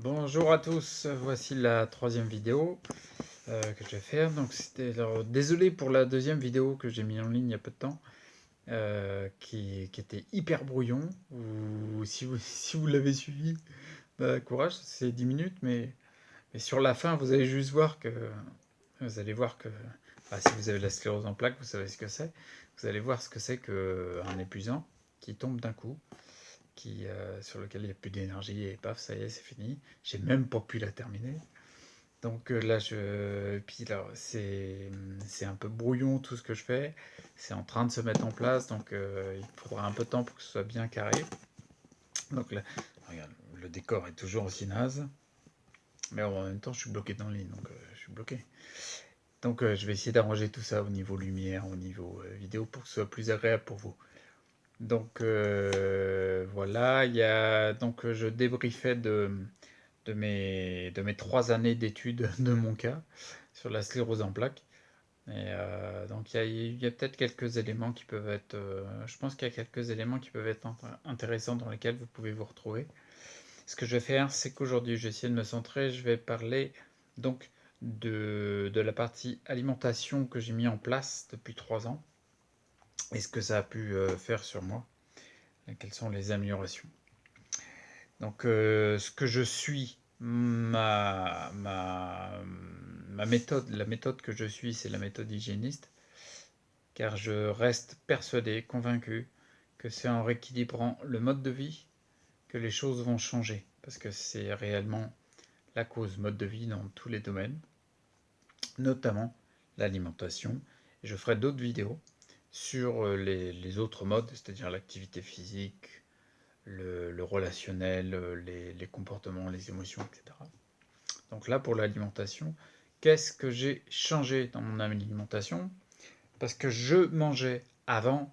Bonjour à tous, voici la troisième vidéo que je vais faire. Donc alors, désolé pour la deuxième vidéo que j'ai mis en ligne il y a peu de temps, qui était hyper brouillon. Ou si vous, si vous l'avez suivi, bah, courage, c'est 10 minutes, mais sur la fin, vous allez voir que, bah, si vous avez la sclérose en plaques, vous savez ce que c'est. Vous allez voir ce que c'est qu'un épuisant qui tombe d'un coup, sur lequel il n'y a plus d'énergie et paf, ça y est, c'est fini. J'ai même pas pu la terminer. Donc là, puis là, c'est un peu brouillon tout ce que je fais. C'est en train de se mettre en place, donc il faudra un peu de temps pour que ce soit bien carré. Donc là, regarde, le décor est toujours aussi naze, mais en même temps, je suis bloqué dans le lit, donc je suis bloqué. Donc je vais essayer d'arranger tout ça au niveau lumière, au niveau vidéo, pour que ce soit plus agréable pour vous. Donc voilà, donc je débriefais de mes 3 années d'études de mon cas sur la sclérose en plaques. Et donc il y a peut-être quelques éléments qui peuvent être, je pense qu'il y a quelques éléments qui peuvent être intéressants dans lesquels vous pouvez vous retrouver. Ce que je vais faire, c'est qu'aujourd'hui, je vais essayer de me centrer. Je vais parler donc de la partie alimentation que j'ai mis en place depuis 3 ans et ce que ça a pu faire sur moi. Et quelles sont les améliorations. Donc, ce que je suis, ma méthode, la méthode que je suis, c'est la méthode hygiéniste, car je reste persuadé, convaincu, que c'est en rééquilibrant le mode de vie que les choses vont changer, parce que c'est réellement la cause mode de vie dans tous les domaines, notamment l'alimentation. Et je ferai d'autres vidéos sur les autres modes, c'est-à-dire l'activité physique, le relationnel, les comportements, les émotions, etc. Donc là, pour l'alimentation, qu'est-ce que j'ai changé dans mon alimentation? Parce que je mangeais avant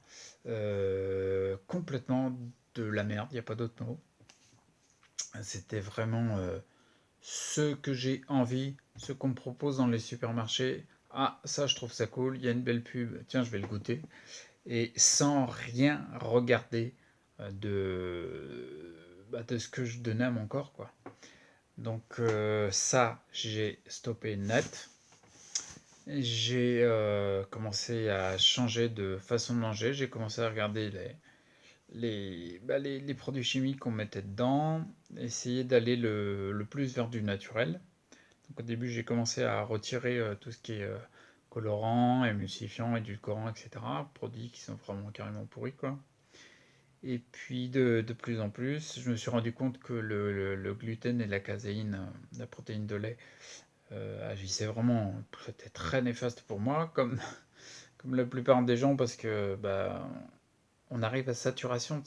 complètement de la merde, il n'y a pas d'autre mot. C'était vraiment ce que j'ai envie, ce qu'on me propose dans les supermarchés. Ah, ça, je trouve ça cool, il y a une belle pub, tiens, je vais le goûter. Et sans rien regarder de ce que je donnais à mon corps, quoi. Donc ça, j'ai stoppé net. J'ai commencé à changer de façon de manger. J'ai commencé à regarder les produits chimiques qu'on mettait dedans, essayer d'aller le plus vers du naturel. Donc au début, j'ai commencé à retirer tout ce qui est colorant, émulsifiant, édulcorant, etc. Produits qui sont vraiment carrément pourris, quoi. Et puis de plus en plus, je me suis rendu compte que le gluten et la caséine, la protéine de lait, agissaient vraiment, c'était très néfaste pour moi, comme la plupart des gens, parce que bah, on arrive à saturation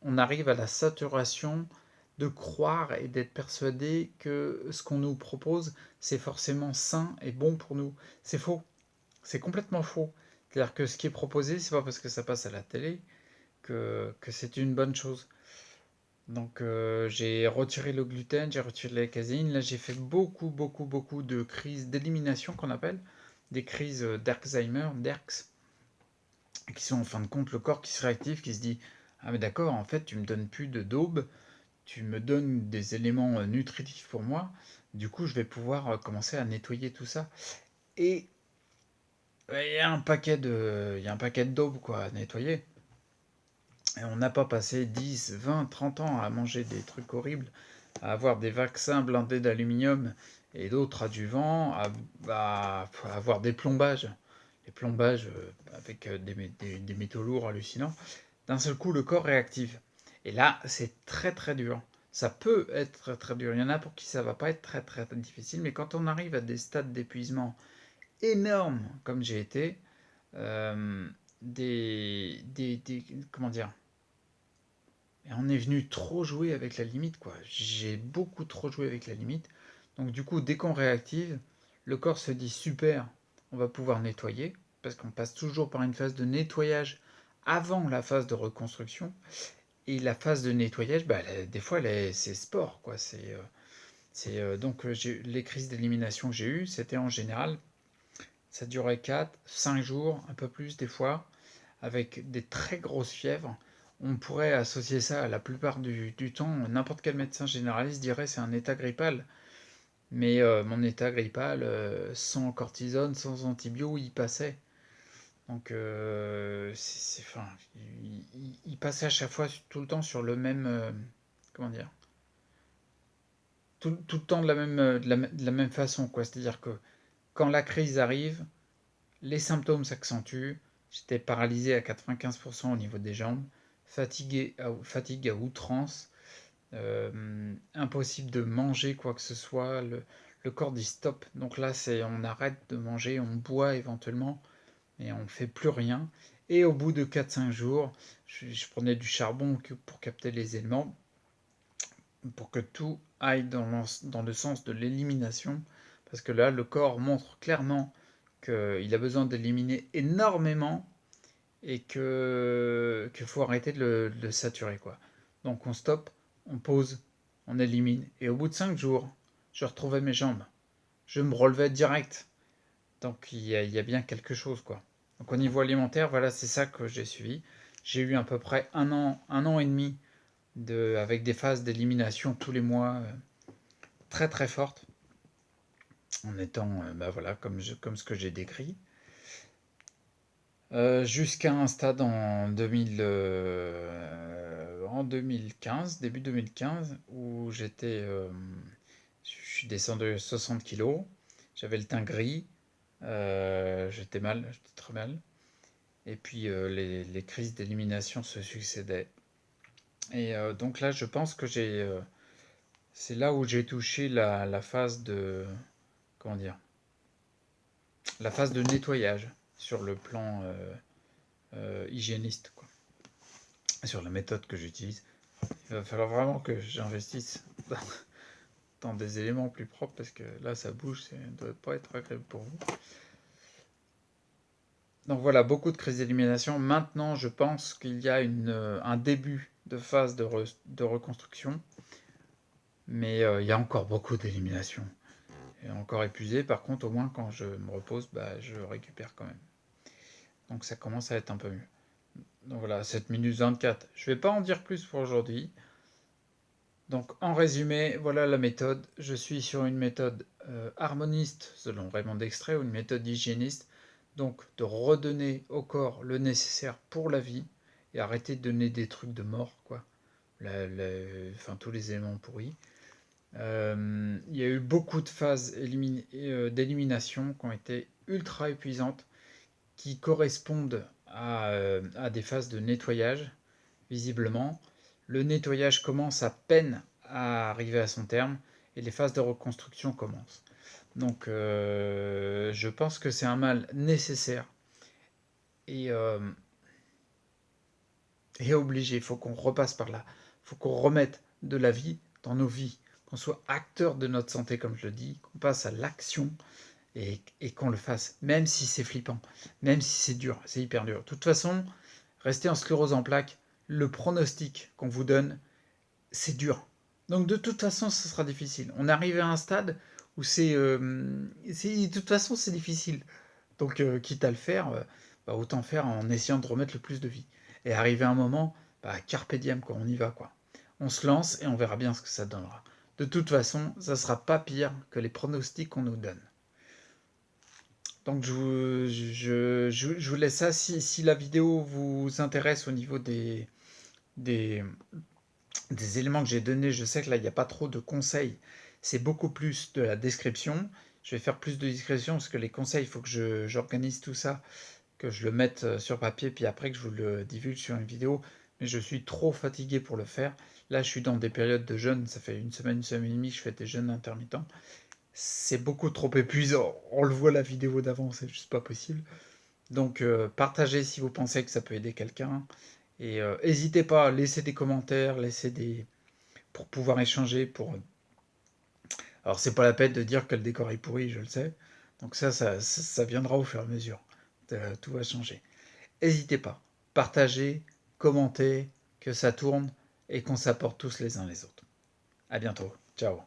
on arrive à la saturation de croire et d'être persuadé que ce qu'on nous propose, c'est forcément sain et bon pour nous. C'est faux. C'est complètement faux. C'est-à-dire que ce qui est proposé, c'est pas parce que ça passe à la télé que c'est une bonne chose. Donc j'ai retiré le gluten, j'ai retiré la caséine. Là, j'ai fait beaucoup, beaucoup, beaucoup de crises d'élimination qu'on appelle, des crises d'Alzheimer, d'ERX, qui sont en fin de compte le corps qui se réactive, qui se dit ah mais d'accord, en fait tu me donnes plus de daube, tu me donnes des éléments nutritifs pour moi, du coup je vais pouvoir commencer à nettoyer tout ça. Et il y a un paquet de daube quoi à nettoyer. Et on n'a pas passé 10, 20, 30 ans à manger des trucs horribles, à avoir des vaccins blindés d'aluminium et d'autres adjuvants, à avoir des plombages. Les plombages avec des métaux lourds hallucinants. D'un seul coup, le corps réactive. Et là, c'est très très dur. Ça peut être très très dur. Il y en a pour qui ça va pas être très très difficile, mais quand on arrive à des stades d'épuisement énormes, comme j'ai été, euh, comment dire, et on est venu trop jouer avec la limite, quoi. J'ai beaucoup trop joué avec la limite. Donc du coup, dès qu'on réactive, le corps se dit super, on va pouvoir nettoyer, parce qu'on passe toujours par une phase de nettoyage avant la phase de reconstruction. Et la phase de nettoyage, bah, des fois, c'est sport, quoi. Donc les crises d'élimination que j'ai eues, c'était en général, ça durait 4, 5 jours, un peu plus des fois, avec des très grosses fièvres. On pourrait associer ça à la plupart du temps, n'importe quel médecin généraliste dirait c'est un état grippal. Mais mon état grippal, sans cortisone, sans antibio, il passait. Donc, enfin, il passait à chaque fois, tout le temps sur le même, comment dire, tout le temps de la même, de la même façon, quoi. C'est-à-dire que quand la crise arrive, les symptômes s'accentuent. J'étais paralysé à 95% au niveau des jambes, fatigue à outrance, impossible de manger quoi que ce soit. Le corps dit stop. Donc là, on arrête de manger, on boit éventuellement, mais on ne fait plus rien. Et au bout de 4-5 jours, je prenais du charbon pour capter les éléments, pour que tout aille dans le sens de l'élimination. Parce que là, le corps montre clairement qu'il a besoin d'éliminer énormément et qu'il faut arrêter de le saturer, quoi. Donc on stoppe, on pose, on élimine. Et au bout de 5 jours, je retrouvais mes jambes. Je me relevais direct. Donc il y a bien quelque chose, quoi. Donc au niveau alimentaire, voilà, c'est ça que j'ai suivi. J'ai eu à peu près un an et demi avec des phases d'élimination tous les mois très très fortes, en étant, bah voilà, comme ce que j'ai décrit. Jusqu'à un stade en 2015, début 2015, où je suis descendu de 60 kilos, j'avais le teint gris, j'étais très mal, et puis les crises d'élimination se succédaient. Et donc là, je pense que c'est là où j'ai touché la phase comment dire, la phase de nettoyage sur le plan hygiéniste, quoi, sur la méthode que j'utilise. Il va falloir vraiment que j'investisse dans des éléments plus propres parce que là, ça bouge, ça ne doit pas être agréable pour vous. Donc voilà, beaucoup de crises d'élimination. Maintenant, je pense qu'il y a un début de phase de reconstruction, mais il y a encore beaucoup d'élimination. Et encore épuisé, par contre, au moins quand je me repose, bah, je récupère quand même. Donc ça commence à être un peu mieux. Donc voilà, 7 minutes 24. Je ne vais pas en dire plus pour aujourd'hui. Donc en résumé, voilà la méthode. Je suis sur une méthode harmoniste selon Raymond Dextray ou une méthode hygiéniste. Donc de redonner au corps le nécessaire pour la vie et arrêter de donner des trucs de mort, quoi. Enfin tous les éléments pourris. Il y a eu beaucoup de phases d'élimination qui ont été ultra épuisantes, qui correspondent à des phases de nettoyage, visiblement. Le nettoyage commence à peine à arriver à son terme et les phases de reconstruction commencent. Donc je pense que c'est un mal nécessaire et, euh, et obligé. Il faut qu'on repasse par là. Il faut qu'on remette de la vie dans nos vies, qu'on soit acteur de notre santé, comme je le dis, qu'on passe à l'action et qu'on le fasse, même si c'est flippant, même si c'est dur, c'est hyper dur. De toute façon, rester en sclérose en plaques, le pronostic qu'on vous donne, c'est dur. Donc de toute façon, ce sera difficile. On arrive à un stade où de toute façon, c'est difficile. Donc quitte à le faire, bah, autant faire en essayant de remettre le plus de vie. Et arriver à un moment, bah, carpe diem, quoi, on y va, quoi. On se lance et on verra bien ce que ça donnera. De toute façon, ça sera pas pire que les pronostics qu'on nous donne. Donc je vous laisse ça. Si la vidéo vous intéresse au niveau des, des éléments que j'ai donnés, je sais que là, il n'y a pas trop de conseils. C'est beaucoup plus de la description. Je vais faire plus de description parce que les conseils, il faut que j'organise tout ça, que je le mette sur papier, puis après que je vous le divulgue sur une vidéo. Mais je suis trop fatigué pour le faire. Là, je suis dans des périodes de jeûne. Ça fait une semaine et demie que je fais des jeûnes intermittents. C'est beaucoup trop épuisant. On le voit la vidéo d'avant, c'est juste pas possible. Donc partagez si vous pensez que ça peut aider quelqu'un. Et n'hésitez pas à laisser des commentaires, pour pouvoir échanger. Alors c'est pas la peine de dire que le décor est pourri, je le sais. Donc ça viendra au fur et à mesure. Tout va changer. N'hésitez pas. Partagez, commentez, que ça tourne et qu'on s'apporte tous les uns les autres. À bientôt. Ciao.